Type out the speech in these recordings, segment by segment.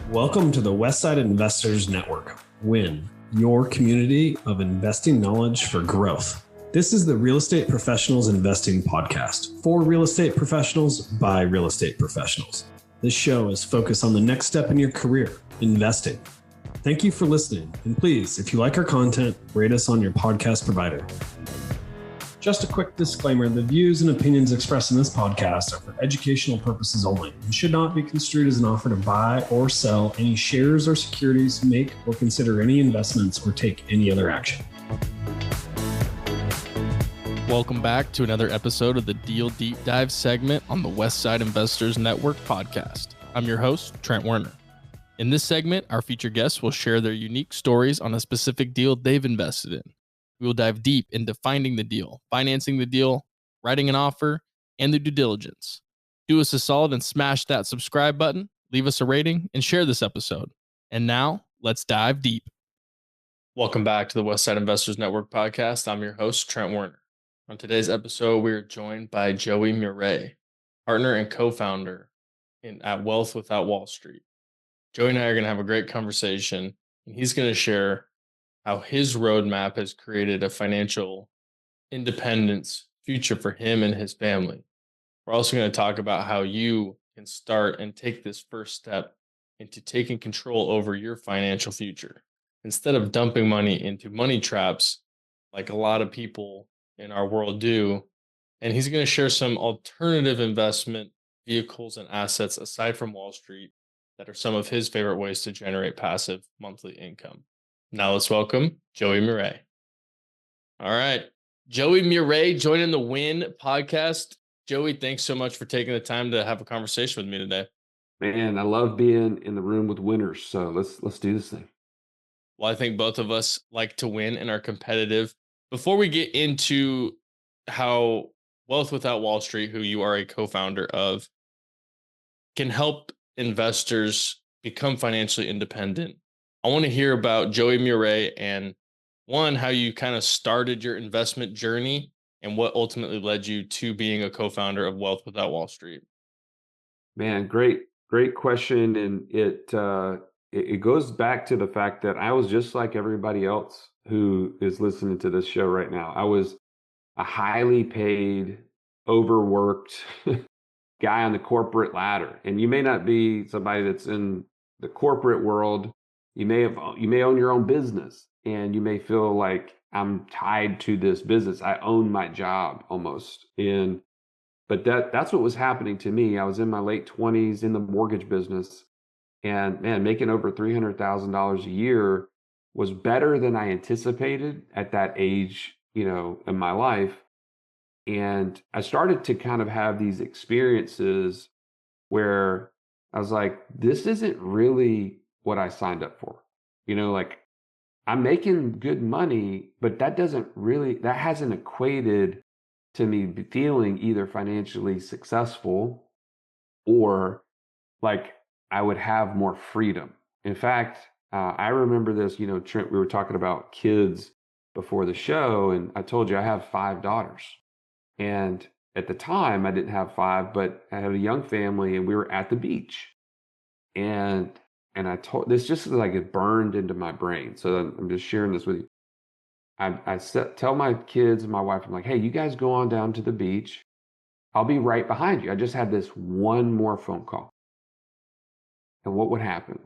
Welcome to the Westside Investors Network, WIN, your community of investing knowledge for growth. This is the Real Estate Professionals Investing Podcast for real estate professionals by real estate professionals. This show is focused on the next step in your career, investing. Thank you for listening. And please, if you like our content, rate us on your podcast provider. Just a quick disclaimer, the views and opinions expressed in this podcast are for educational purposes only and should not be construed as an offer to buy or sell any shares or securities, make or consider any investments, or take any other action. Welcome back to another episode of the Deal Deep Dive segment on the Westside Investors Network podcast. I'm your host, Trent Werner. In this segment, our featured guests will share their unique stories on a specific deal they've invested in. We will dive deep into finding the deal, financing the deal, writing an offer, and the due diligence. Do us a solid and smash that subscribe button, leave us a rating, and share this episode. And now, let's dive deep. Welcome back to the Westside Investors Network podcast. I'm your host, Trent Werner. On today's episode, we are joined by Joey Muré, partner and co-founder at Wealth Without Wall Street. Joey and I are going to have a great conversation, and he's going to share how his roadmap has created a financial independence future for him and his family. We're also going to talk about how you can start and take this first step into taking control over your financial future. Instead of dumping money into money traps like a lot of people in our world do. And he's going to share some alternative investment vehicles and assets aside from Wall Street that are some of his favorite ways to generate passive monthly income. Now let's welcome Joey Muré. All right. Joey Muré joining the WIN podcast. Joey, thanks so much for taking the time to have a conversation with me today. Man, I love being in the room with winners. So let's do this thing. Well, I think both of us like to win and are competitive. Before we get into how Wealth Without Wall Street, who you are a co-founder of, can help investors become financially independent, I want to hear about Joey Muré and one, how you kind of started your investment journey and what ultimately led you to being a co-founder of Wealth Without Wall Street. Man, great question. And it goes back to the fact that I was just like everybody else who is listening to this show right now. I was a highly paid, overworked guy on the corporate ladder. And you may not be somebody that's in the corporate world. You may own your own business, and you may feel like I'm tied to this business. I own my job almost. But that's what was happening to me. I was in my late 20s in the mortgage business, and man, making over $300,000 a year was better than I anticipated at that age, in my life. And I started to kind of have these experiences where I was like, this isn't really what I signed up for. Like I'm making good money, but that hasn't equated to me feeling either financially successful or like I would have more freedom. In fact, I remember this, Trent, we were talking about kids before the show, and I told you I have 5 daughters. And at the time, I didn't have 5, but I had a young family, and we were at the beach. And I told this just like it burned into my brain. So I'm just sharing this with you. Tell my kids and my wife, I'm like, hey, you guys go on down to the beach. I'll be right behind you. I just had this one more phone call. And what would happen?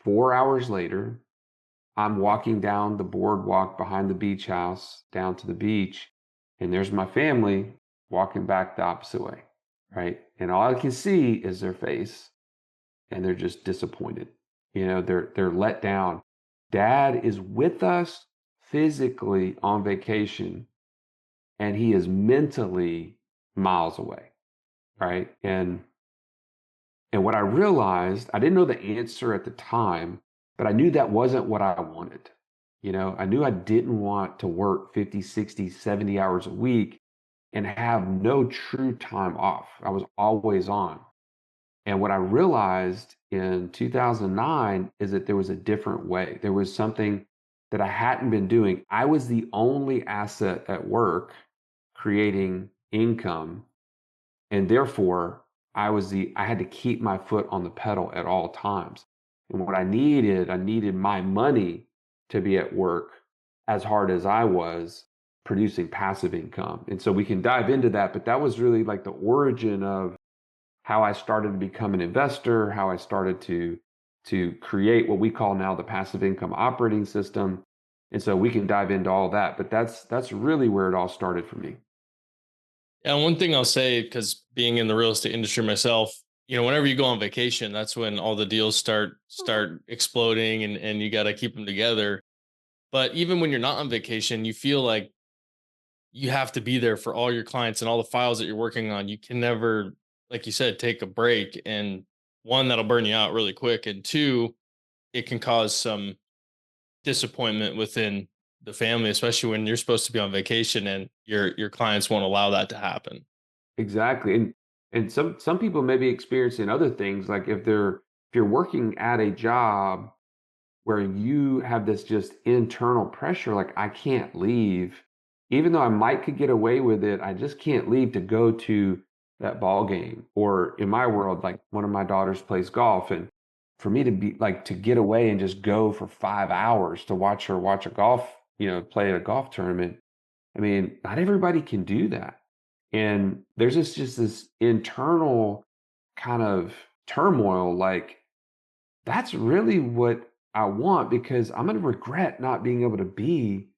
4 hours later, I'm walking down the boardwalk behind the beach house down to the beach, and there's my family walking back the opposite way, right? And all I can see is their face, and they're just disappointed. They're let down. Dad is with us physically on vacation, and he is mentally miles away, right? And what I realized, I didn't know the answer at the time, but I knew that wasn't what I wanted. I knew I didn't want to work 50, 60, 70 hours a week and have no true time off. I was always on. And what I realized in 2009 is that there was a different way. There was something that I hadn't been doing. I was the only asset at work creating income. And therefore, I had to keep my foot on the pedal at all times. And what I needed my money to be at work as hard as I was producing passive income. And so we can dive into that, but that was really like the origin of how I started to become an investor, how I started to create what we call now the passive income operating system. And so we can dive into all that, but that's really where it all started for me. And one thing I'll say, because being in the real estate industry myself, whenever you go on vacation, that's when all the deals start exploding, and you got to keep them together. But even when you're not on vacation, you feel like you have to be there for all your clients and all the files that you're working on. You can never, like you said, take a break. And one, that'll burn you out really quick. And two, it can cause some disappointment within the family, especially when you're supposed to be on vacation and your clients won't allow that to happen. Exactly. And some people may be experiencing other things, like if you're working at a job where you have this just internal pressure, like I can't leave, even though I might could get away with it, I just can't leave to go to that ball game. Or in my world, like one of my daughters plays golf, and for me to be like to get away and just go for 5 hours to watch her watch a golf, play at a golf tournament. I mean, not everybody can do that. And there's just this internal kind of turmoil, like that's really what I want, because I'm going to regret not being able to be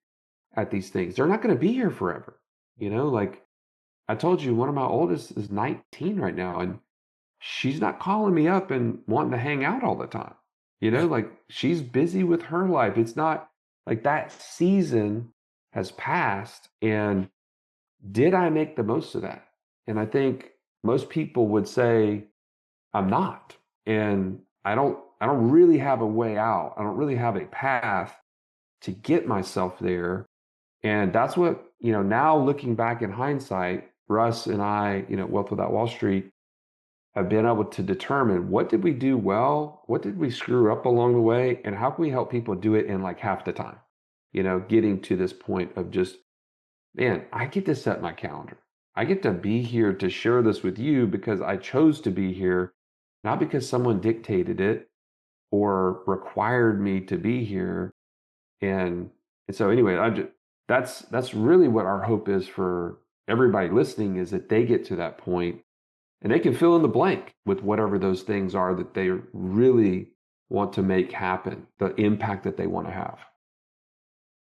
at these things. They're not going to be here forever. Like I told you, one of my oldest is 19 right now, and she's not calling me up and wanting to hang out all the time. Like she's busy with her life. It's not like that season has passed. And did I make the most of that? And I think most people would say I'm not. And I don't really have a way out. I don't really have a path to get myself there. And that's what, now looking back in hindsight, Russ and I, Wealth Without Wall Street, have been able to determine what did we do well, what did we screw up along the way, and how can we help people do it in like half the time, getting to this point of just, man, I get to set my calendar. I get to be here to share this with you because I chose to be here, not because someone dictated it or required me to be here. And so anyway, that's really what our hope is for everybody listening, is that they get to that point and they can fill in the blank with whatever those things are that they really want to make happen, the impact that they want to have.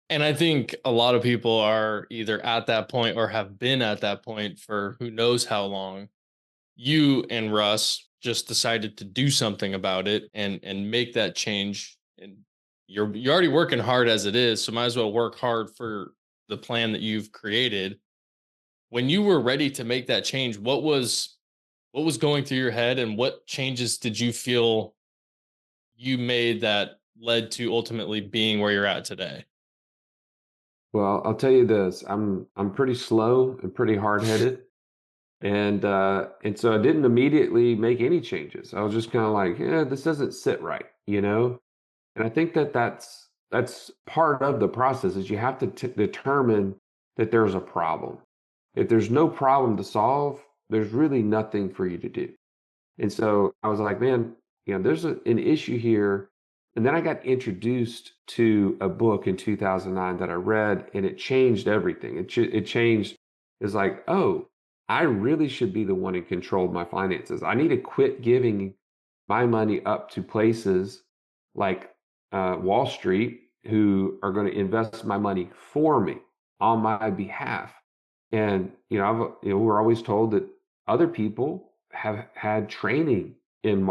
And I think a lot of people are either at that point or have been at that point for who knows how long. You and Russ just decided to do something about it and make that change. And you're already working hard as it is, so might as well work hard for the plan that you've created. When you were ready to make that change, what was going through your head, and what changes did you feel you made that led to ultimately being where you're at today? Well, I'll tell you this, I'm pretty slow and pretty hard-headed. And so I didn't immediately make any changes. I was just kind of like, yeah, this doesn't sit right, And I think that that's part of the process, is you have to determine that there's a problem. If there's no problem to solve, there's really nothing for you to do. And so I was like, man, there's an issue here. And then I got introduced to a book in 2009 that I read, and it changed everything. It changed. It's like, oh, I really should be the one in control of my finances. I need to quit giving my money up to places like Wall Street, who are going to invest my money for me on my behalf. And we're always told that other people have had training in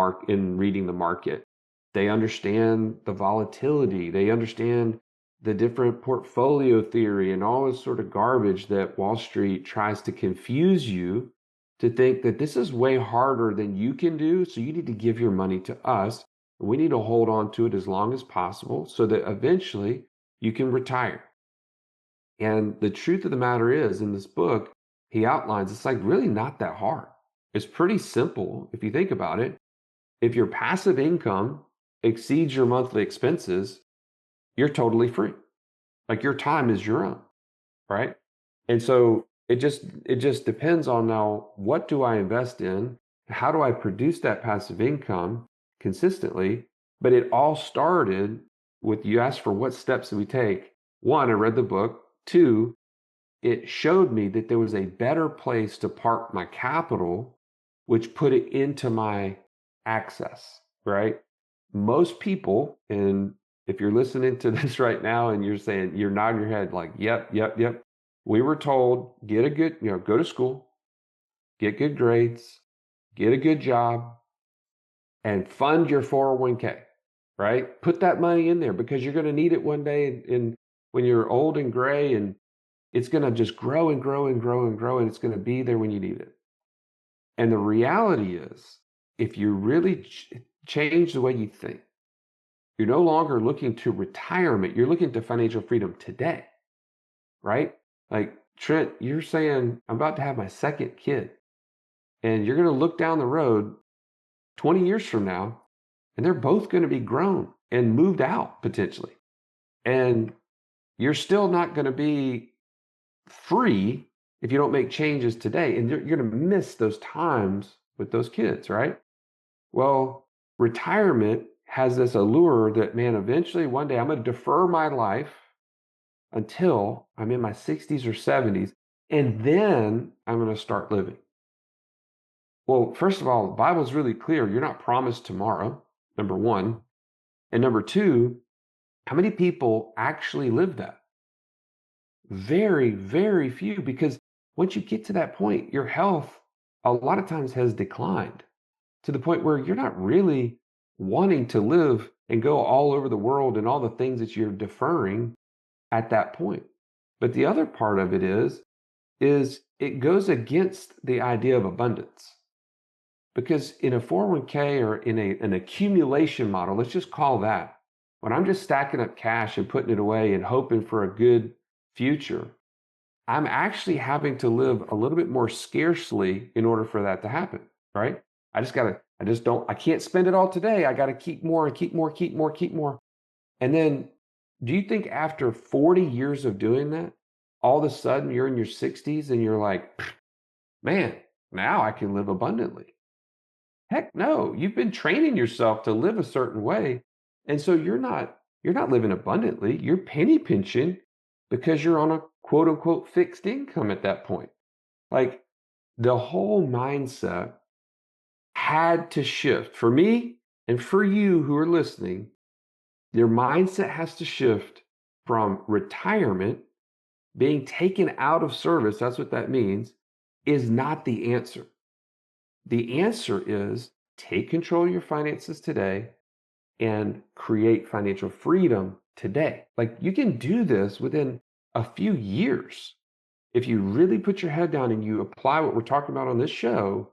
reading the market. They understand the volatility. They understand the different portfolio theory and all this sort of garbage that Wall Street tries to confuse you to think that this is way harder than you can do. So you need to give your money to us. And we need to hold on to it as long as possible so that eventually you can retire. And the truth of the matter is, in this book, he outlines it's like really not that hard. It's pretty simple if you think about it. If your passive income exceeds your monthly expenses, you're totally free. Like your time is your own, right? And so it just depends on, now, what do I invest in? how do I produce that passive income consistently? But it all started with, you asked for what steps do we take. One, I read the book. Two, it showed me that there was a better place to park my capital, which put it into my access, right? Most people, and if you're listening to this right now and you're saying, you're nodding your head like, yep, yep, yep. We were told, get a good, go to school, get good grades, get a good job, and fund your 401k, right? Put that money in there because you're going to need it one day. And when you're old and gray, and it's going to just grow and grow and grow and grow, and it's going to be there when you need it. And the reality is, if you really change the way you think, you're no longer looking to retirement, you're looking to financial freedom today, right? Like Trent, you're saying, I'm about to have my second kid, and you're going to look down the road 20 years from now, and they're both going to be grown and moved out potentially. And you're still not going to be free if you don't make changes today. And you're going to miss those times with those kids, right? Well, retirement has this allure that, man, eventually one day I'm going to defer my life until I'm in my 60s or 70s, and then I'm going to start living. Well, first of all, the Bible's really clear. You're not promised tomorrow, number one. And number two, how many people actually live that? Very, very few, because once you get to that point, your health a lot of times has declined to the point where you're not really wanting to live and go all over the world and all the things that you're deferring at that point. But the other part of it is it goes against the idea of abundance. Because in a 401k or in an accumulation model, let's just call that, when I'm just stacking up cash and putting it away and hoping for a good future, I'm actually having to live a little bit more scarcely in order for that to happen, right? I can't spend it all today. I got to keep more and keep more, keep more, keep more. And then do you think after 40 years of doing that, all of a sudden you're in your 60s and you're like, man, now I can live abundantly? Heck no, you've been training yourself to live a certain way. And so you're not living abundantly. You're penny pinching because you're on a quote unquote fixed income at that point. Like the whole mindset had to shift for me and for you who are listening. Your mindset has to shift from retirement, being taken out of service, that's what that means, is not the answer. The answer is take control of your finances today and create financial freedom today. Like you can do this within a few years. If you really put your head down and you apply what we're talking about on this show,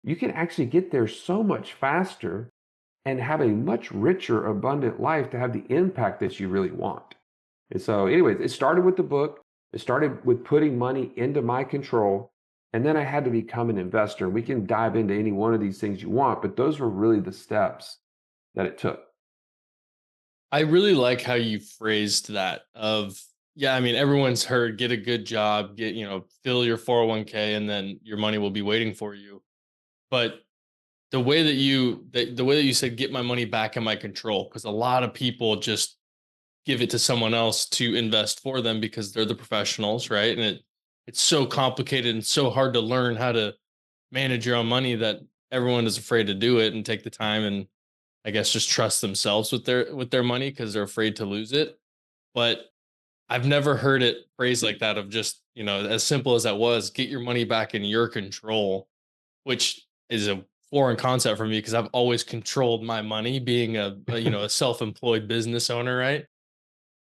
you can actually get there so much faster and have a much richer, abundant life to have the impact that you really want. And so, anyways, it started with the book. It started with putting money into my control. And then I had to become an investor. We can dive into any one of these things you want, but those were really the steps that it took. I really like how you phrased that of, yeah, I mean, everyone's heard get a good job, fill your 401k and then your money will be waiting for you. But the way that you said get my money back in my control, because a lot of people just give it to someone else to invest for them because they're the professionals, right? And it's so complicated and so hard to learn how to manage your own money that everyone is afraid to do it and take the time and I guess just trust themselves with their money because they're afraid to lose it. But I've never heard it phrased like that of just, as simple as that was, get your money back in your control, which is a foreign concept for me because I've always controlled my money being a self-employed business owner, right?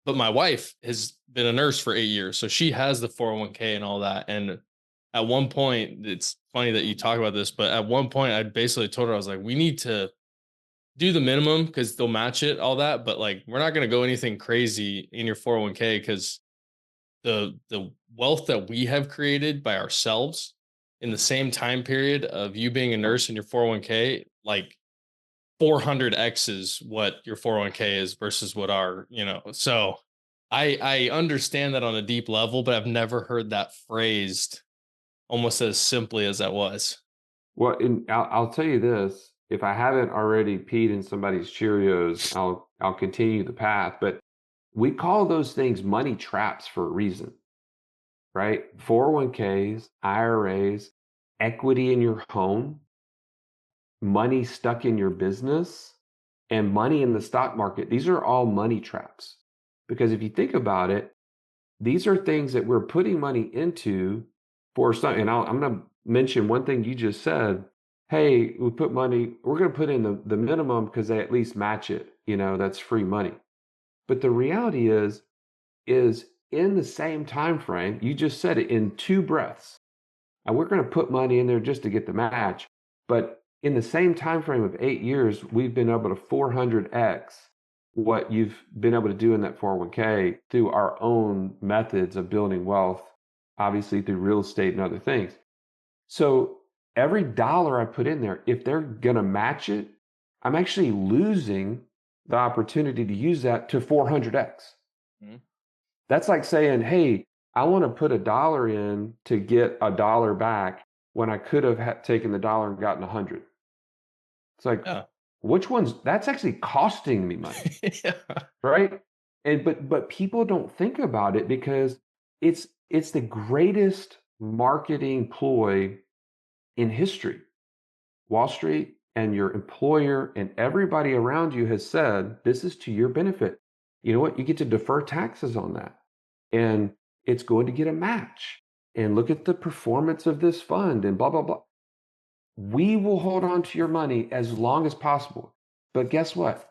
But my wife has been a nurse for 8 years, so she has the 401k and all that. And at one point, it's funny that you talk about this, but at one point, I basically told her, I was like, we need to do the minimum because they'll match it, all that. But like, we're not going to go anything crazy in your 401k because the wealth that we have created by ourselves in the same time period of you being a nurse in your 401k, like 400x is what your 401k is versus what so I understand that on a deep level, but I've never heard that phrased almost as simply as that was. Well, and I'll tell you this: if I haven't already peed in somebody's Cheerios, I'll continue the path. But we call those things money traps for a reason, right? 401ks, IRAs, equity in your home, money stuck in your business, and money in the stock market. These are all money traps. Because if you think about it, these are things that we're putting money into for some. And I'm going to mention one thing you just said. Hey, we put money, we're going to put in the minimum because they at least match it. That's free money. But the reality is in the same time frame, you just said it in two breaths. And we're going to put money in there just to get the match. But in the same time frame of 8 years, we've been able to 400x what you've been able to do in that 401k through our own methods of building wealth, obviously through real estate and other things. So every dollar I put in there, if they're going to match it, I'm actually losing the opportunity to use that to 400x. Mm-hmm. That's like saying, hey, I want to put $1 in to get $1 back when I could have taken the dollar and gotten 100. It's like, which one's that's actually costing me money, right? And but people don't think about it because it's the greatest marketing ploy in history. Wall Street and your employer and everybody around you has said, this is to your benefit. You know what? You get to defer taxes on that. And it's going to get a match. And look at the performance of this fund and blah, blah, blah. We will hold on to your money as long as possible. But guess what?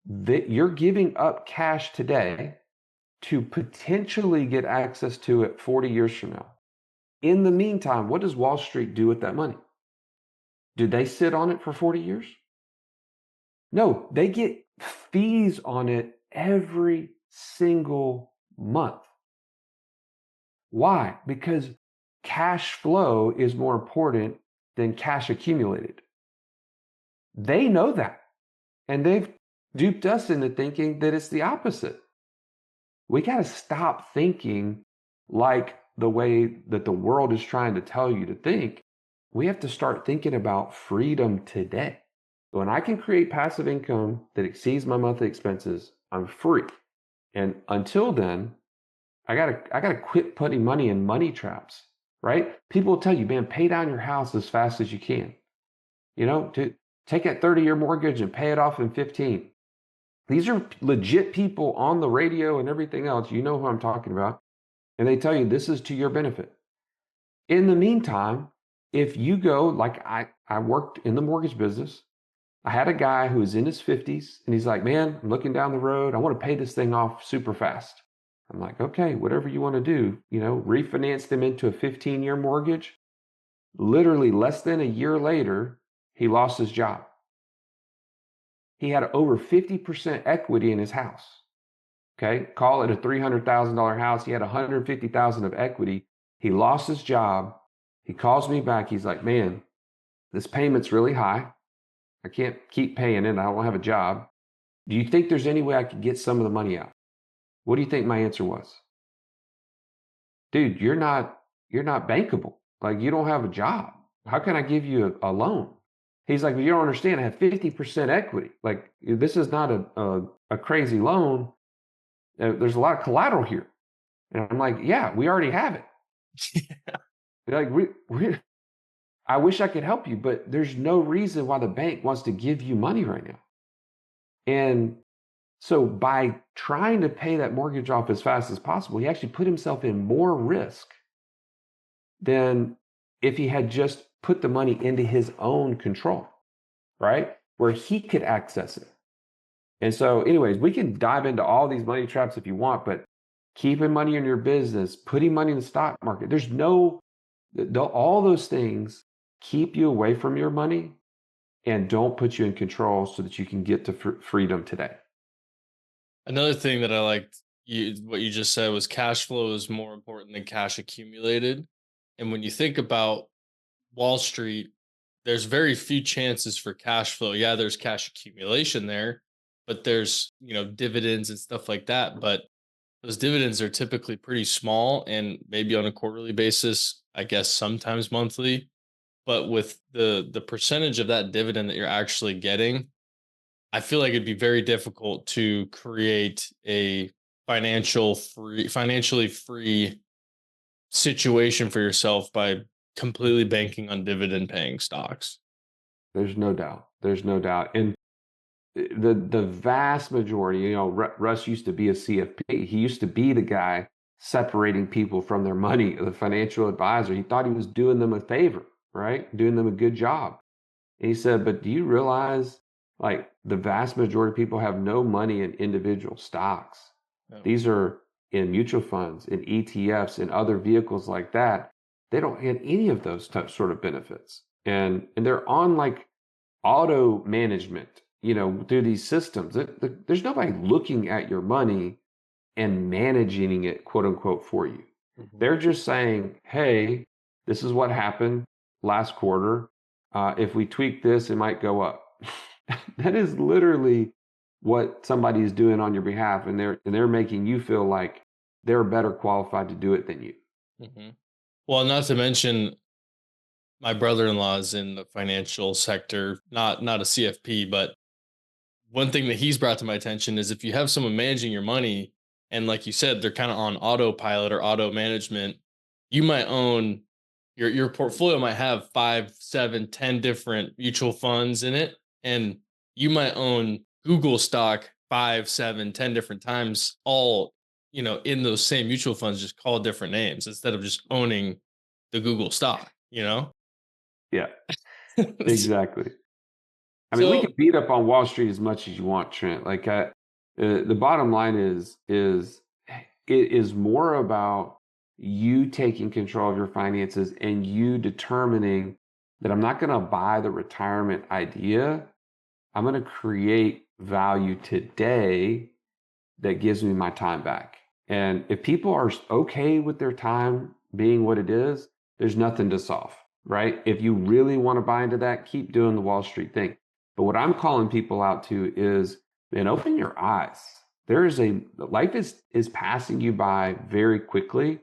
You're giving up cash today to potentially get access to it 40 years from now. In the meantime, what does Wall Street do with that money? Do they sit on it for 40 years? No, they get fees on it every single month. Why? Because cash flow is more important than cash accumulated. They know that. And they've duped us into thinking that it's the opposite. We got to stop thinking like the way that the world is trying to tell you to think. We have to start thinking about freedom today. When I can create passive income that exceeds my monthly expenses, I'm free. And until then, I gotta quit putting money in money traps, right? People will tell you, man, pay down your house as fast as you can. To take that 30-year mortgage and pay it off in 15. These are legit people on the radio and everything else. You know who I'm talking about. And they tell you this is to your benefit. In the meantime, if you go, like I worked in the mortgage business, I had a guy who was in his 50s and he's like, man, I'm looking down the road. I want to pay this thing off super fast. I'm like, okay, whatever you want to do, refinance them into a 15-year mortgage. Literally less than a year later, he lost his job. He had over 50% equity in his house. Okay, call it a $300,000 house. He had $150,000 of equity. He lost his job. He calls me back. He's like, man, this payment's really high. I can't keep paying it. I don't have a job. Do you think there's any way I could get some of the money out? What do you think my answer was? Dude, you're not bankable. Like, you don't have a job. How can I give you a loan? He's like, well, you don't understand. I have 50% equity. Like, this is not a crazy loan. There's a lot of collateral here. And I'm like, yeah, we already have it. Like, I wish I could help you, but there's no reason why the bank wants to give you money right now. And so by trying to pay that mortgage off as fast as possible, he actually put himself in more risk than if he had just put the money into his own control, right? Where he could access it. And so anyways, we can dive into all these money traps if you want, but keeping money in your business, putting money in the stock market, all those things keep you away from your money and don't put you in control so that you can get to freedom today. Another thing that I liked, what you just said was cash flow is more important than cash accumulated. And when you think about Wall Street, there's very few chances for cash flow. Yeah, there's cash accumulation there, but there's, dividends and stuff like that. But those dividends are typically pretty small and maybe on a quarterly basis, I guess sometimes monthly. but with the percentage of that dividend that you're actually getting, I feel like it'd be very difficult to create a financially free situation for yourself by completely banking on dividend paying stocks. There's no doubt. There's no doubt. And the vast majority, Russ used to be a CFP. He used to be the guy separating people from their money, the financial advisor. He thought he was doing them a favor, right? Doing them a good job. And he said, but do you realize like the vast majority of people have no money in individual stocks? No. These are in mutual funds, in ETFs, and other vehicles like that. They don't get any of those sort of benefits. And they're on like auto management, through these systems. There's nobody looking at your money and managing it, quote unquote, for you. They're just saying, hey, this is what happened last quarter. If we tweak this, it might go up. That is literally what somebody's doing on your behalf, and they're making you feel like they're better qualified to do it than you. Mhm. Well, not to mention, my brother-in-law is in the financial sector, not a CFP, but one thing that he's brought to my attention is if you have someone managing your money, and like you said, they're kind of on autopilot or auto management, you might own your portfolio might have 5, 7, 10 different mutual funds in it, and you might own Google stock 5, 7, 10 different times, all in those same mutual funds, just call different names instead of just owning the Google stock. Yeah, exactly. I mean, we So can beat up on Wall Street as much as you want, Trent. Like, the bottom line is it is more about you taking control of your finances and you determining that I'm not going to buy the retirement idea. I'm going to create value today that gives me my time back. And if people are okay with their time being what it is, there's nothing to solve, right? If you really want to buy into that, keep doing the Wall Street thing. But what I'm calling people out to is, man, open your eyes. Life is passing you by very quickly.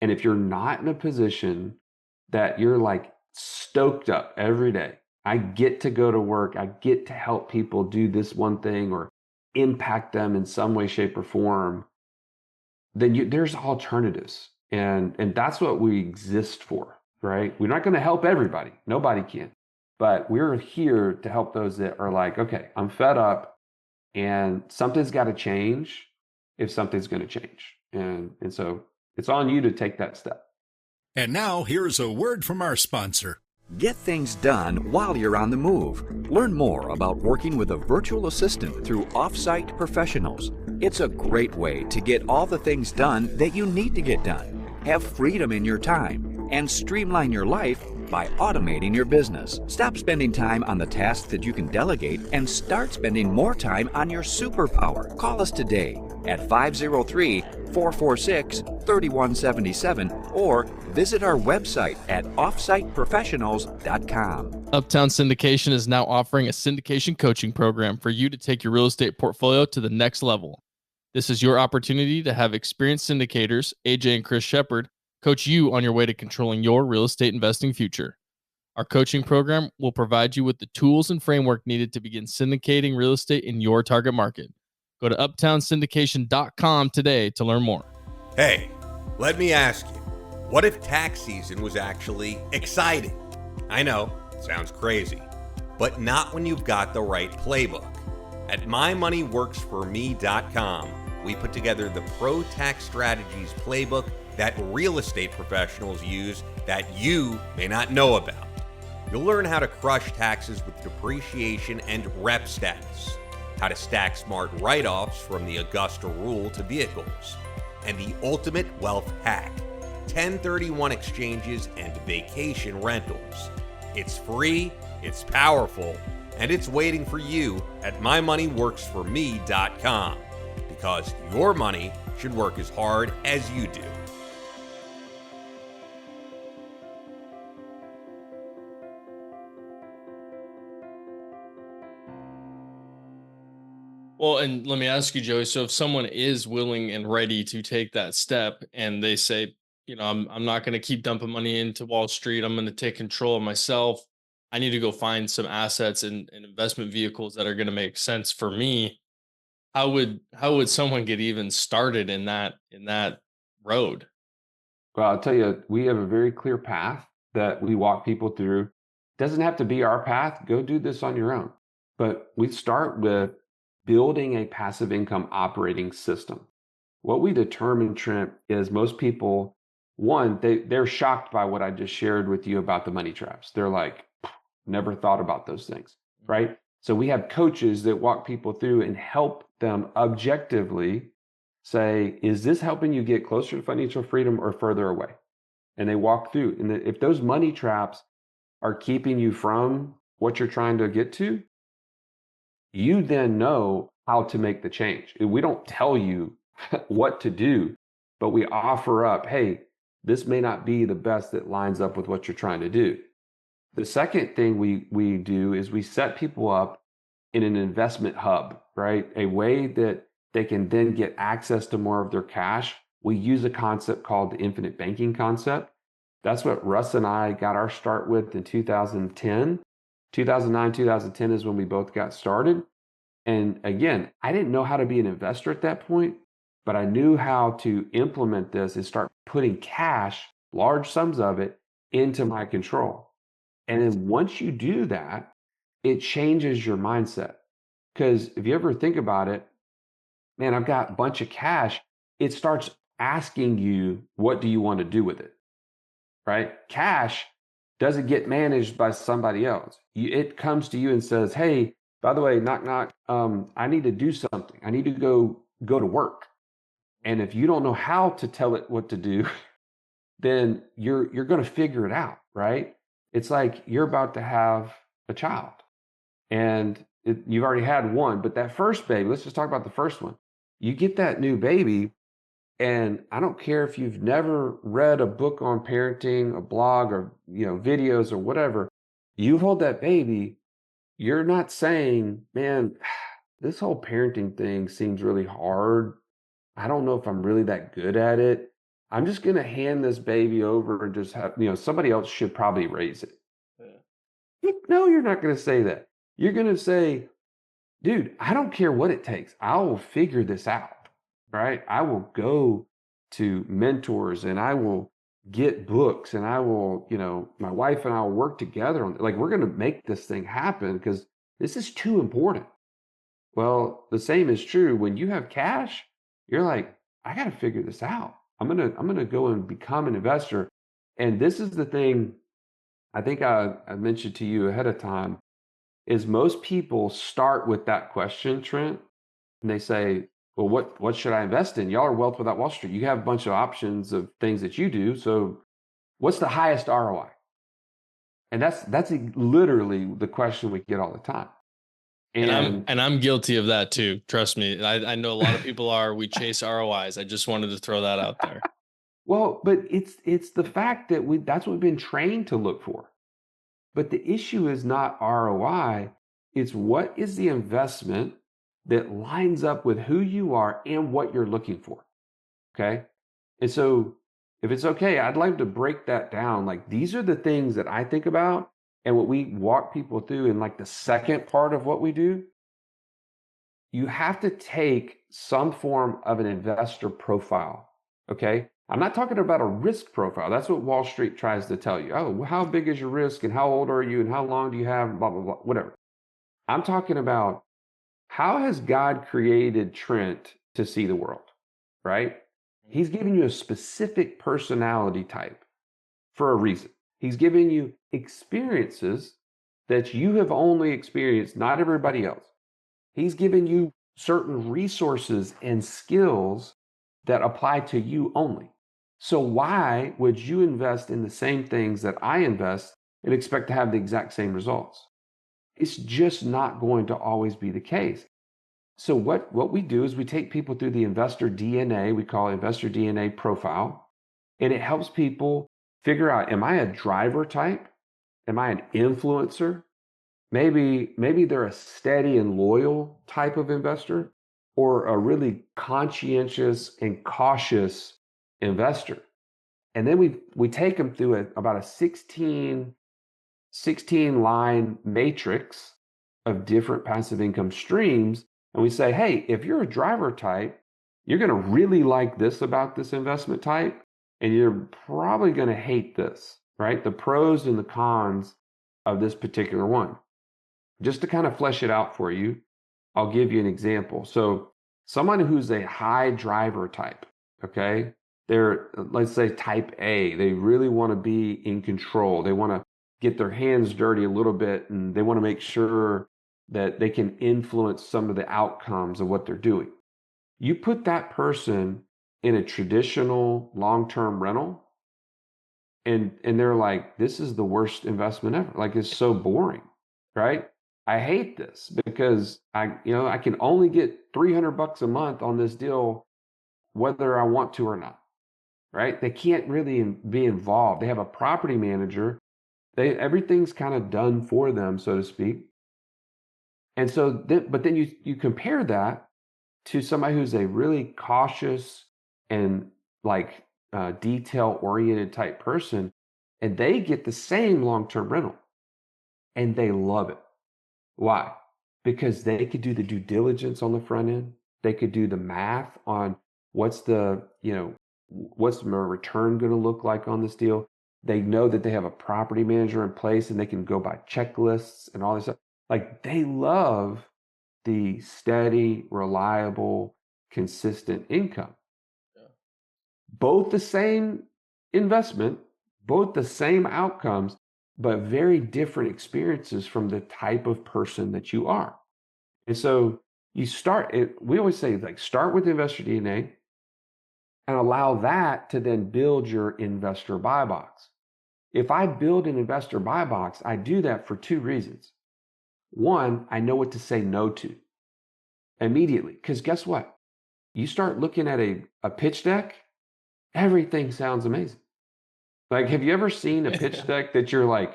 And if you're not in a position that you're like stoked up every day, I get to go to work, I get to help people do this one thing or impact them in some way, shape, or form, then there's alternatives. And that's what we exist for, right? We're not going to help everybody. Nobody can. But we're here to help those that are like, okay, I'm fed up and something's got to change if something's going to change. And so it's on you to take that step. And now here's a word from our sponsor. Get things done while you're on the move. Learn more about working with a virtual assistant through Offsite Professionals. It's a great way to get all the things done that you need to get done. Have freedom in your time and streamline your life by automating your business. Stop spending time on the tasks that you can delegate and start spending more time on your superpower. Call us today at 503-446-3177 or visit our website at offsiteprofessionals.com. Uptown Syndication is now offering a syndication coaching program for you to take your real estate portfolio to the next level. This is your opportunity to have experienced syndicators, AJ and Chris Shepard, coach you on your way to controlling your real estate investing future. Our coaching program will provide you with the tools and framework needed to begin syndicating real estate in your target market. Go to uptownsyndication.com today to learn more. Hey, let me ask you, what if tax season was actually exciting? I know, it sounds crazy, but not when you've got the right playbook. At mymoneyworksforme.com, we put together the Pro Tax Strategies playbook that real estate professionals use that you may not know about. You'll learn how to crush taxes with depreciation and rep status, how to stack smart write-offs from the Augusta rule to vehicles, and the ultimate wealth hack, 1031 exchanges and vacation rentals. It's free, it's powerful, and it's waiting for you at mymoneyworksforme.com, because your money should work as hard as you do. Well, and let me ask you, Joey. So if someone is willing and ready to take that step and they say, I'm not going to keep dumping money into Wall Street. I'm going to take control of myself. I need to go find some assets and investment vehicles that are going to make sense for me. How would someone get even started in that road? Well, I'll tell you, we have a very clear path that we walk people through. Doesn't have to be our path. Go do this on your own. But we start with building a passive income operating system. What we determine, Trent, is most people, one, they're shocked by what I just shared with you about the money traps. They're like, never thought about those things, right? So we have coaches that walk people through and help them objectively say, is this helping you get closer to financial freedom or further away? And they walk through. And if those money traps are keeping you from what you're trying to get to, you then know how to make the change. We don't tell you what to do, but we offer up, hey, this may not be the best that lines up with what you're trying to do. The second thing we do is we set people up in an investment hub, right? A way that they can then get access to more of their cash. We use a concept called the infinite banking concept. That's what Russ and I got our start with in 2010. 2009, 2010 is when we both got started. And again, I didn't know how to be an investor at that point, but I knew how to implement this and start putting cash, large sums of it, into my control. And then once you do that, it changes your mindset. Because if you ever think about it, man, I've got a bunch of cash. It starts asking you, what do you want to do with it? Right? Cash doesn't get managed by somebody else. It comes to you and says, hey, by the way, knock, knock, I need to do something. I need to go to work. And if you don't know how to tell it what to do, then you're going to figure it out, right? It's like you're about to have a child and you've already had one, but that first baby, let's just talk about the first one. You get that new baby, and I don't care if you've never read a book on parenting, a blog, or videos or whatever. You hold that baby, you're not saying, man, this whole parenting thing seems really hard. I don't know if I'm really that good at it. I'm just going to hand this baby over and just have, somebody else should probably raise it. Yeah. No, you're not going to say that. You're going to say, dude, I don't care what it takes. I will figure this out, right? I will go to mentors and I will get books and I will, my wife and I will work together on it. Like, we're going to make this thing happen because this is too important. Well, the same is true when you have cash. You're like, I got to figure this out. I'm going to go and become an investor. And this is the thing I think I mentioned to you ahead of time is most people start with that question, Trent, and they say, well, what should I invest in? Y'all are Wealth Without Wall Street. You have a bunch of options of things that you do. So what's the highest ROI? And that's literally the question we get all the time. And I'm guilty of that too. Trust me. I know a lot of people are. We chase ROIs. I just wanted to throw that out there. Well, but it's the fact that that's what we've been trained to look for. But the issue is not ROI. It's what is the investment that lines up with who you are and what you're looking for. Okay. And so if it's okay, I'd like to break that down. Like, these are the things that I think about and what we walk people through in like the second part of what we do. You have to take some form of an investor profile. Okay. I'm not talking about a risk profile. That's what Wall Street tries to tell you. Oh, how big is your risk and how old are you and how long do you have, blah, blah, blah, whatever. I'm talking about, how has God created Trent to see the world, right? He's giving you a specific personality type for a reason. He's giving you experiences that you have only experienced, not everybody else. He's given you certain resources and skills that apply to you only. So why would you invest in the same things that I invest and expect to have the exact same results? It's just not going to always be the case. So what we do is we take people through the investor DNA, we call it investor DNA profile, and it helps people figure out, am I a driver type? Am I an influencer? Maybe they're a steady and loyal type of investor, or a really conscientious and cautious investor. And then we take them through about a 16 line matrix of different passive income streams. And we say, hey, if you're a driver type, you're going to really like this about this investment type, and you're probably going to hate this, right? The pros and the cons of this particular one. Just to kind of flesh it out for you, I'll give you an example. So someone who's a high driver type, okay, they're, let's say, type A, they really want to be in control. They want to get their hands dirty a little bit, and they want to make sure that they can influence some of the outcomes of what they're doing. You put that person in a traditional long-term rental, and they're like, this is the worst investment ever. Like, it's so boring, right? I hate this because I can only get $300 a month on this deal, whether I want to or not, right? They can't really be involved. They have a property manager. Everything's kind of done for them, so to speak. And so, but then you compare that to somebody who's a really cautious and like detail-oriented type person, and they get the same long-term rental, and they love it. Why? Because they could do the due diligence on the front end. They could do the math on what's my return going to look like on this deal. They know that they have a property manager in place, and they can go by checklists and all this stuff. Like, they love the steady, reliable, consistent income. Yeah. Both the same investment, both the same outcomes, but very different experiences from the type of person that you are. And so we always say, like, start with investor DNA and allow that to then build your investor buy box. If I build an investor buy box, I do that for two reasons. One, I know what to say no to immediately, because guess what? You start looking at a pitch deck, everything sounds amazing. Like, have you ever seen a pitch deck that you're like,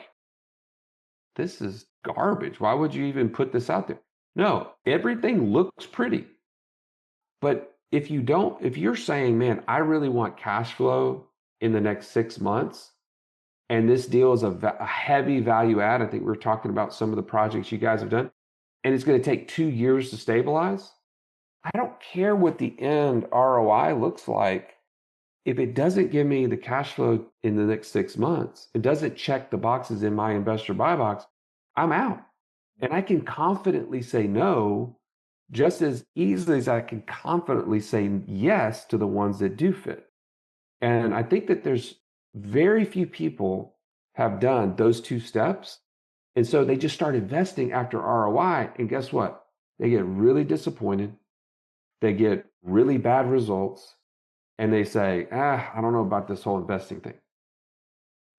this is garbage? Why would you even put this out there? No, everything looks pretty. But if you're saying, man, I really want cash flow in the next 6 months, and this deal is a heavy value add, I think we were talking about some of the projects you guys have done, and it's going to take 2 years to stabilize, I don't care what the end ROI looks like. If it doesn't give me the cash flow in the next 6 months, it doesn't check the boxes in my investor buy box, I'm out. And I can confidently say no just as easily as I can confidently say yes to the ones that do fit. And I think that there's very few people have done those two steps. And so they just start investing after ROI. And guess what? They get really disappointed. They get really bad results. And they say, I don't know about this whole investing thing.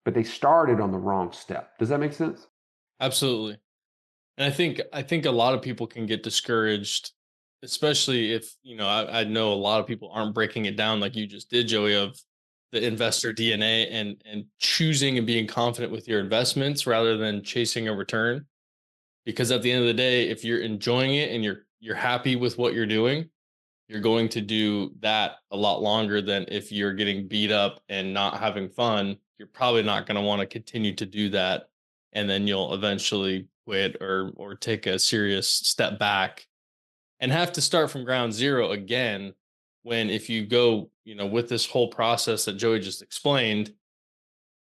But they started on the wrong step. Does that make sense? Absolutely. And I think a lot of people can get discouraged, especially if, I know a lot of people aren't breaking it down like you just did, Joey, of the investor DNA and choosing and being confident with your investments rather than chasing a return. Because at the end of the day, if you're enjoying it and you're happy with what you're doing, you're going to do that a lot longer than if you're getting beat up and not having fun. You're probably not going to want to continue to do that. And then you'll eventually quit or take a serious step back and have to start from ground zero again. When if you go, with this whole process that Joey just explained,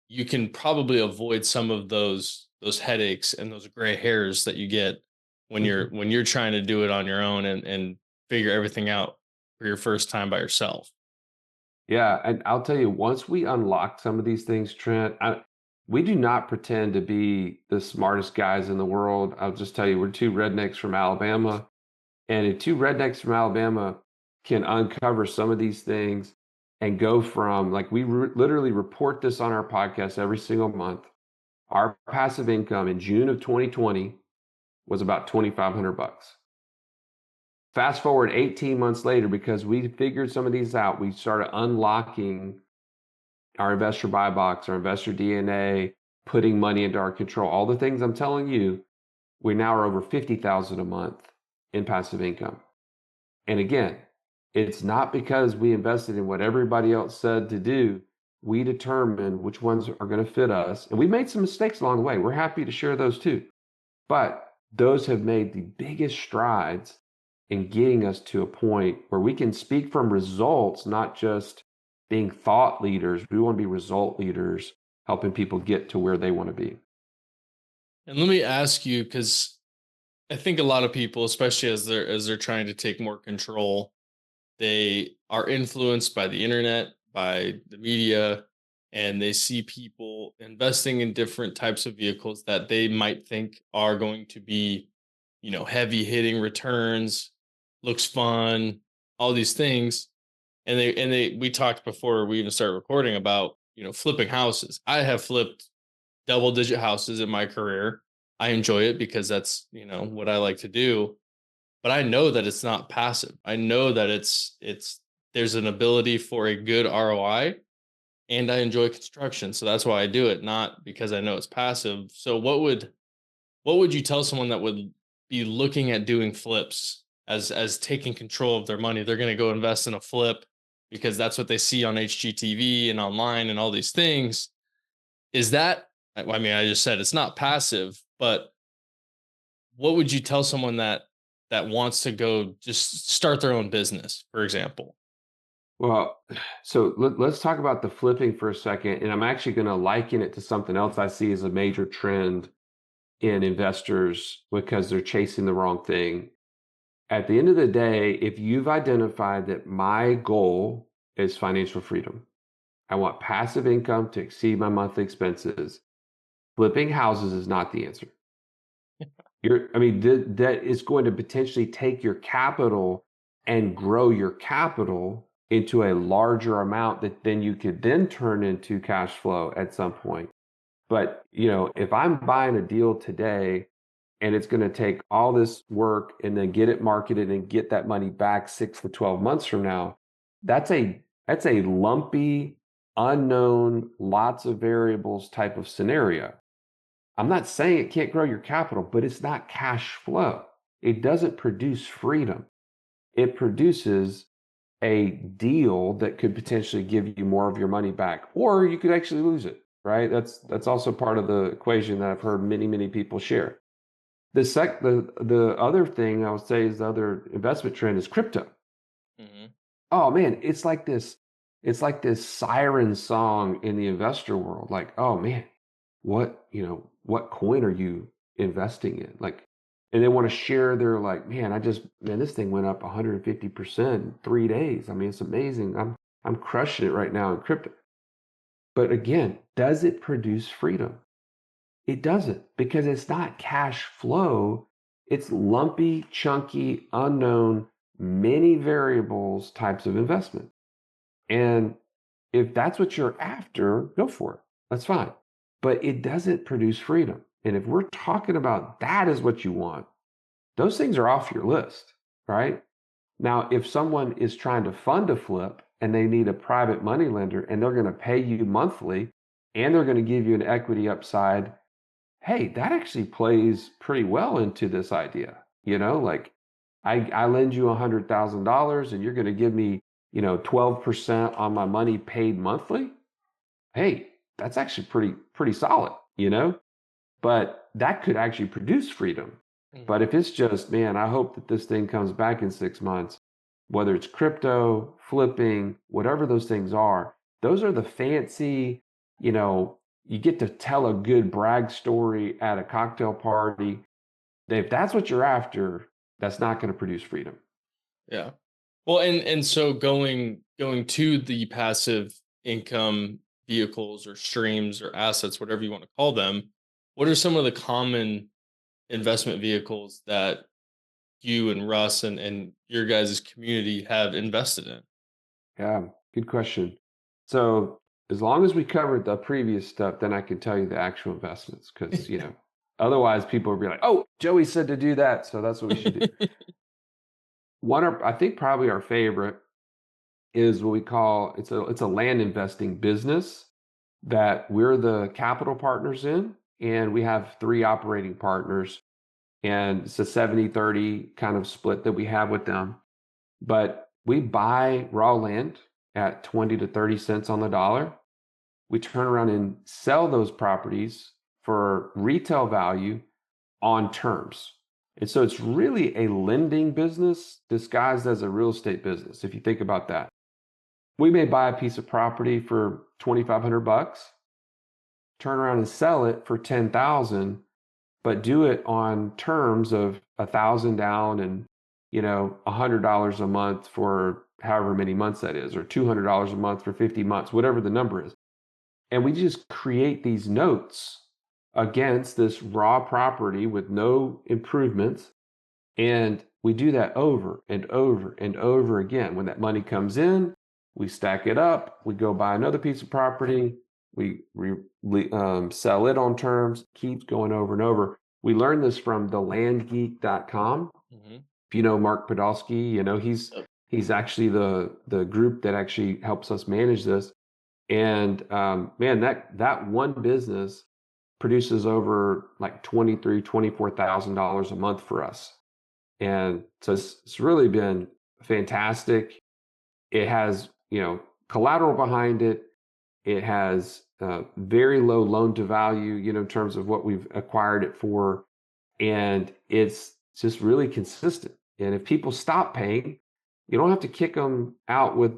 you can probably avoid some of those headaches and those gray hairs that you get when you're trying to do it on your own and figure everything out for your first time by yourself. Yeah, and I'll tell you, once we unlock some of these things, Trent, we do not pretend to be the smartest guys in the world. I'll just tell you, we're two rednecks from Alabama, and if two rednecks from Alabama can uncover some of these things and go from, like, we literally report this on our podcast every single month. Our passive income in June of 2020 was about $2,500. Fast forward 18 months later, because we figured some of these out, we started unlocking our investor buy box, our investor DNA, putting money into our control, all the things I'm telling you. We now are over $50,000 a month in passive income. And again, it's not because we invested in what everybody else said to do. we determine which ones are going to fit us. And we made some mistakes along the way. We're happy to share those too. But those have made the biggest strides in getting us to a point where we can speak from results, not just being thought leaders. We want to be result leaders, helping people get to where they want to be. And let me ask you, because I think a lot of people, especially as they're trying to take more control, they are influenced by the internet, by the media, and they see people investing in different types of vehicles that they might think are going to be, heavy hitting returns, looks fun, all these things. And we talked before we even started recording about, flipping houses. I have flipped double digit houses in my career. I enjoy it because that's, what I like to do. But I know that it's not passive. I know that it's there's an ability for a good ROI, and I enjoy construction. So that's why I do it, not because I know it's passive. So what would you tell someone that would be looking at doing flips as taking control of their money? They're going to go invest in a flip because that's what they see on HGTV and online and all these things. Is that, I mean, I just said it's not passive, but what would you tell someone that wants to go just start their own business, for example? Well, so let's talk about the flipping for a second. And I'm actually going to liken it to something else I see as a major trend in investors because they're chasing the wrong thing. At the end of the day, if you've identified that my goal is financial freedom, I want passive income to exceed my monthly expenses, flipping houses is not the answer. That is going to potentially take your capital and grow your capital into a larger amount that then you could then turn into cash flow at some point. But, if I'm buying a deal today and it's going to take all this work and then get it marketed and get that money back 6 to 12 months from now, that's a lumpy, unknown, lots of variables type of scenario. I'm not saying it can't grow your capital, but it's not cash flow. It doesn't produce freedom. It produces a deal that could potentially give you more of your money back, or you could actually lose it, right? That's also part of the equation that I've heard many, many people share. The other thing I would say is the other investment trend is crypto. Mm-hmm. Oh man, it's like this siren song in the investor world. Like, oh man, what coin are you investing in? Like, and they want to share their like, man, this thing went up 150% in 3 days. I mean, it's amazing. I'm crushing it right now in crypto. But again, does it produce freedom? It doesn't, because it's not cash flow. It's lumpy, chunky, unknown, many variables types of investment. And if that's what you're after, go for it. That's fine. But it doesn't produce freedom. And if we're talking about that is what you want, those things are off your list, right? Now, if someone is trying to fund a flip and they need a private money lender and they're going to pay you monthly and they're going to give you an equity upside, hey, that actually plays pretty well into this idea. Like I lend you $100,000 and you're going to give me, 12% on my money paid monthly. Hey, that's actually pretty solid, but that could actually produce freedom. Mm-hmm. But if it's just, man, I hope that this thing comes back in 6 months, whether it's crypto, flipping, whatever those things are, those are the fancy, you get to tell a good brag story at a cocktail party. If that's what you're after, that's not going to produce freedom. Yeah. Well, and so going to the passive income vehicles or streams or assets, whatever you want to call them, what are some of the common investment vehicles that you and Russ and your guys' community have invested in? Yeah, good question. So as long as we covered the previous stuff, then I can tell you the actual investments, because otherwise people will be like, oh, Joey said to do that, so that's what we should do. I think probably our favorite is what we call, it's a land investing business that we're the capital partners in, and we have 3 operating partners, and it's a 70-30 kind of split that we have with them. But we buy raw land at 20 to 30 cents on the dollar, we turn around and sell those properties for retail value on terms. And so it's really a lending business disguised as a real estate business. If you think about that, we may buy a piece of property for $2,500, turn around and sell it for $10,000, but do it on terms of $1,000 down and $100 a month for however many months that is, or $200 a month for 50 months, whatever the number is. And we just create these notes against this raw property with no improvements. And we do that over and over and over again. When that money comes in, we stack it up, we go buy another piece of property, we sell it on terms, keeps going over and over. We learned this from thelandgeek.com. Mm-hmm. If you know Mark Podolsky, he's actually the group that actually helps us manage this. And man, that one business produces over like $24,000 a month for us. And so it's really been fantastic. It has, collateral behind it. It has very low loan to value, in terms of what we've acquired it for. And it's just really consistent. And if people stop paying, you don't have to kick them out with,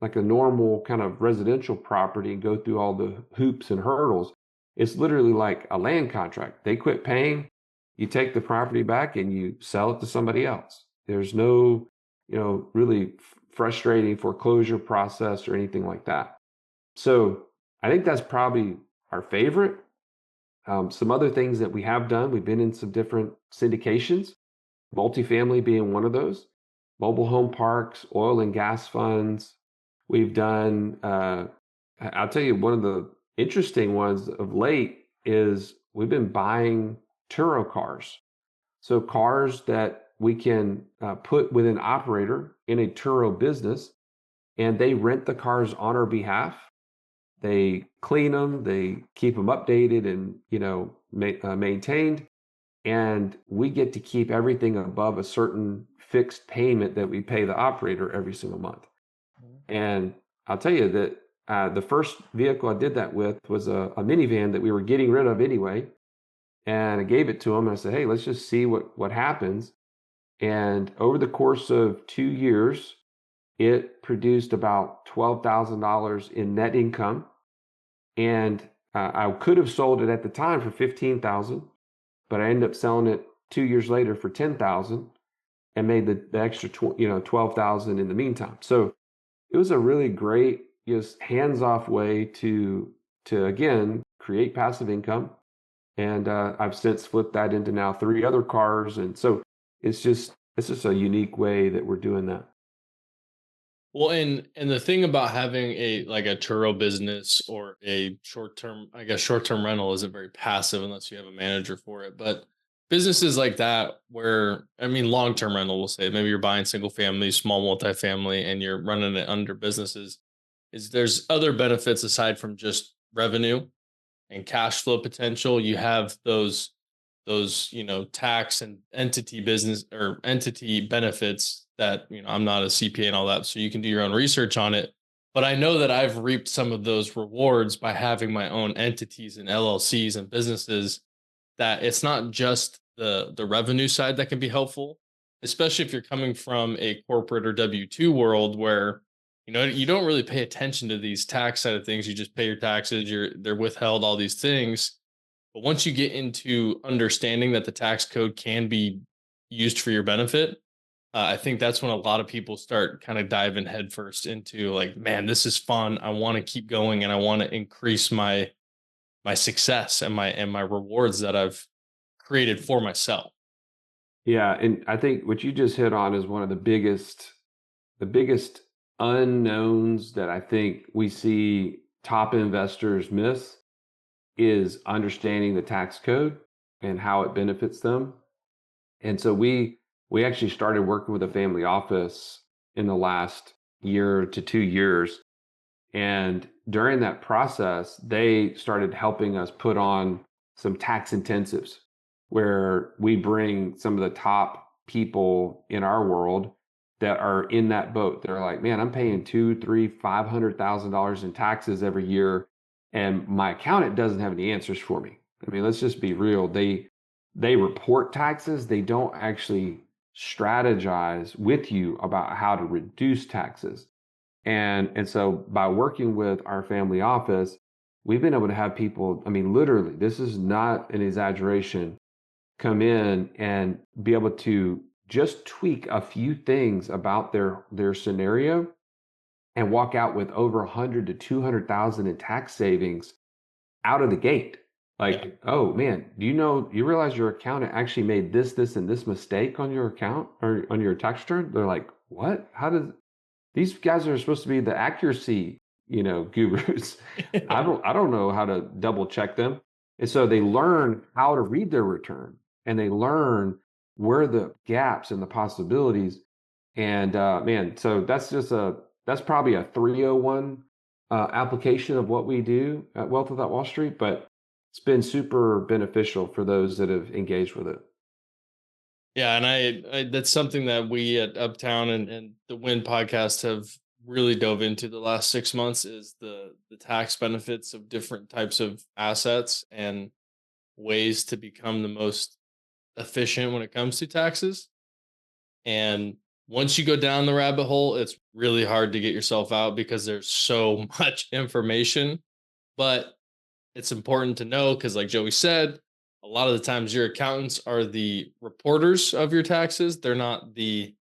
like a normal kind of residential property and go through all the hoops and hurdles. It's literally like a land contract. They quit paying, you take the property back and you sell it to somebody else. There's no, really frustrating foreclosure process or anything like that. So I think that's probably our favorite. Some other things that we have done, we've been in some different syndications, multifamily being one of those, mobile home parks, oil and gas funds. We've done, I'll tell you, one of the interesting ones of late is we've been buying Turo cars. So cars that we can put with an operator in a Turo business, and they rent the cars on our behalf. They clean them, they keep them updated and, maintained. And we get to keep everything above a certain fixed payment that we pay the operator every single month. And I'll tell you that the first vehicle I did that with was a minivan that we were getting rid of anyway. And I gave it to him and I said, hey, let's just see what happens. And over the course of 2 years, it produced about $12,000 in net income. And I could have sold it at the time for $15,000, but I ended up selling it 2 years later for $10,000 and made the extra $12,000 in the meantime. So it was a really great, just hands-off way to again create passive income. And I've since flipped that into now 3 other cars. And so it's just a unique way that we're doing that. Well, and the thing about having a Turo business or a short-term rental isn't very passive unless you have a manager for it. But businesses like that, where, long-term rental, we'll say, maybe you're buying single family, small multifamily, and you're running it under businesses, is there's other benefits aside from just revenue and cash flow potential. You have those tax and entity business or entity benefits that, I'm not a CPA and all that, so you can do your own research on it. But I know that I've reaped some of those rewards by having my own entities and LLCs and businesses, that it's not just the revenue side that can be helpful, especially if you're coming from a corporate or W-2 world where, you don't really pay attention to these tax side of things. You just pay your taxes, they're withheld, all these things. But once you get into understanding that the tax code can be used for your benefit, I think that's when a lot of people start kind of diving headfirst into like, man, this is fun. I want to keep going and I want to increase my success and my rewards that I've created for myself. Yeah, and I think what you just hit on is one of the biggest unknowns that I think we see top investors miss is understanding the tax code and how it benefits them. And so we actually started working with a family office in the last year to 2 years. And during that process, they started helping us put on some tax intensives where we bring some of the top people in our world that are in that boat. They're like, man, I'm paying $200,000, $300,000, $500,000 in taxes every year. And my accountant doesn't have any answers for me. I mean, let's just be real. They report taxes. They don't actually strategize with you about how to reduce taxes. And so by working with our family office, we've been able to have people, I mean, literally, this is not an exaggeration, come in and be able to just tweak a few things about their scenario and walk out with over 100 to 200,000 in tax savings out of the gate. Like, oh man, you realize your accountant actually made this, and this mistake on your account or on your tax return? They're like, what? How does these guys are supposed to be the accuracy, gurus. I don't know how to double check them. And so they learn how to read their return and they learn where the gaps and the possibilities. And man, so that's probably a 301 application of what we do at Wealth Without Wall Street, but it's been super beneficial for those that have engaged with it. Yeah, and I that's something that we at Uptown and the Win podcast have really dove into the last 6 months is the tax benefits of different types of assets and ways to become the most efficient when it comes to taxes. And once you go down the rabbit hole, it's really hard to get yourself out because there's so much information. But it's important to know because, like Joey said, a lot of the times your accountants are the reporters of your taxes. They're not the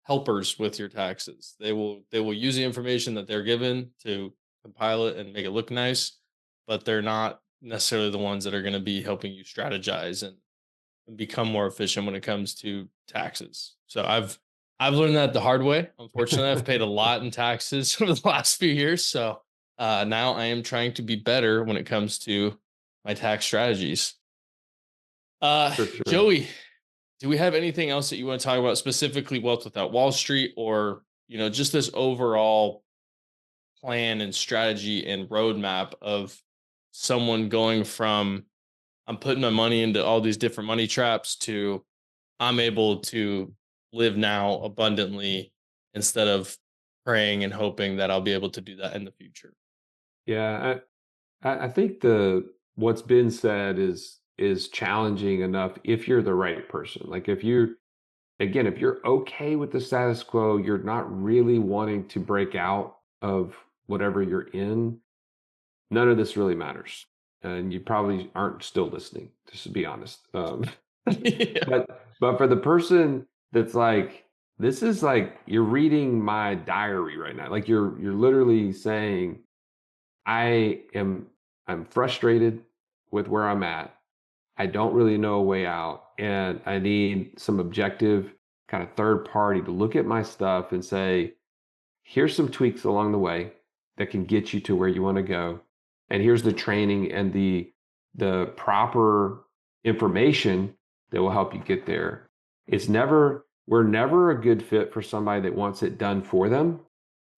helpers with your taxes. They will use the information that they're given to compile it and make it look nice, but they're not necessarily the ones that are going to be helping you strategize and become more efficient when it comes to taxes. So I've learned that the hard way. Unfortunately, I've paid a lot in taxes over the last few years. So now I am trying to be better when it comes to my tax strategies. For sure. Joey, do we have anything else that you want to talk about, specifically Wealth Without Wall Street, or just this overall plan and strategy and roadmap of someone going from I'm putting my money into all these different money traps to I'm able to live now abundantly instead of praying and hoping that I'll be able to do that in the future? Yeah, I think the what's been said is challenging enough if you're the right person. Like if you're okay with the status quo, you're not really wanting to break out of whatever you're in, none of this really matters. And you probably aren't still listening, just to be honest. Yeah. But for the person that's like, this is like you're reading my diary right now. Like you're literally saying, I'm frustrated with where I'm at. I don't really know a way out, and I need some objective kind of third party to look at my stuff and say, here's some tweaks along the way that can get you to where you want to go. And here's the training and the proper information that will help you get there. We're never a good fit for somebody that wants it done for them,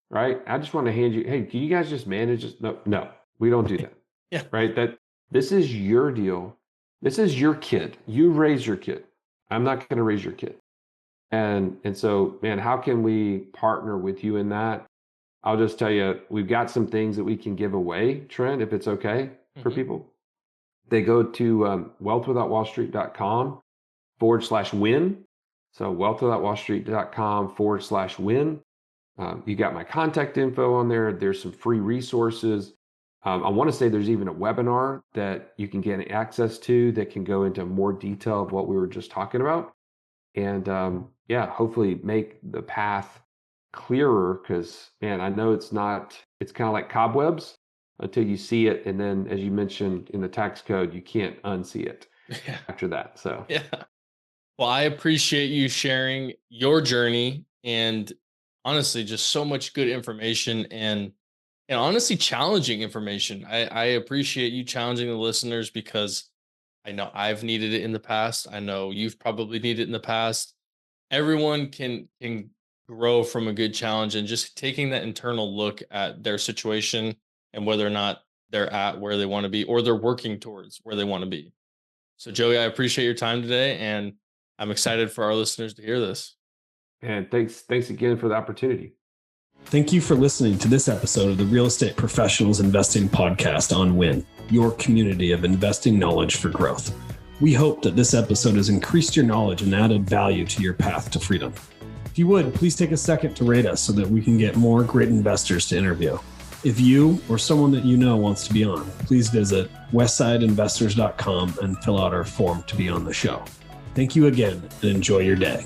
right? I just want to hand you, hey, can you guys just manage this? No, we don't do that. Yeah. Right. This is your deal. This is your kid. You raise your kid. I'm not going to raise your kid. And so, man, how can we partner with you in that? I'll just tell you, we've got some things that we can give away, Trent, if it's okay for people. They go to wealthwithoutwallstreet.com/win. So wealthwithoutwallstreet.com/win. You got my contact info on there. There's some free resources. I want to say there's even a webinar that you can get access to that can go into more detail of what we were just talking about. And hopefully make the path clearer because, man, I know it's kind of like cobwebs until you see it. And then, as you mentioned in the tax code, you can't unsee it after that. So, yeah. Well, I appreciate you sharing your journey and honestly, just so much good information and honestly challenging information. I appreciate you challenging the listeners because I know I've needed it in the past. I know you've probably needed it in the past. Everyone can grow from a good challenge and just taking that internal look at their situation and whether or not they're at where they want to be or they're working towards where they want to be. So Joey, I appreciate your time today and I'm excited for our listeners to hear this. and thanks again for the opportunity. Thank you for listening to this episode of the Real Estate Professionals Investing Podcast on WIN, your community of investing knowledge for growth. We hope that this episode has increased your knowledge and added value to your path to freedom. If you would, please take a second to rate us so that we can get more great investors to interview. If you or someone that you know wants to be on, please visit westsideinvestors.com and fill out our form to be on the show. Thank you again and enjoy your day.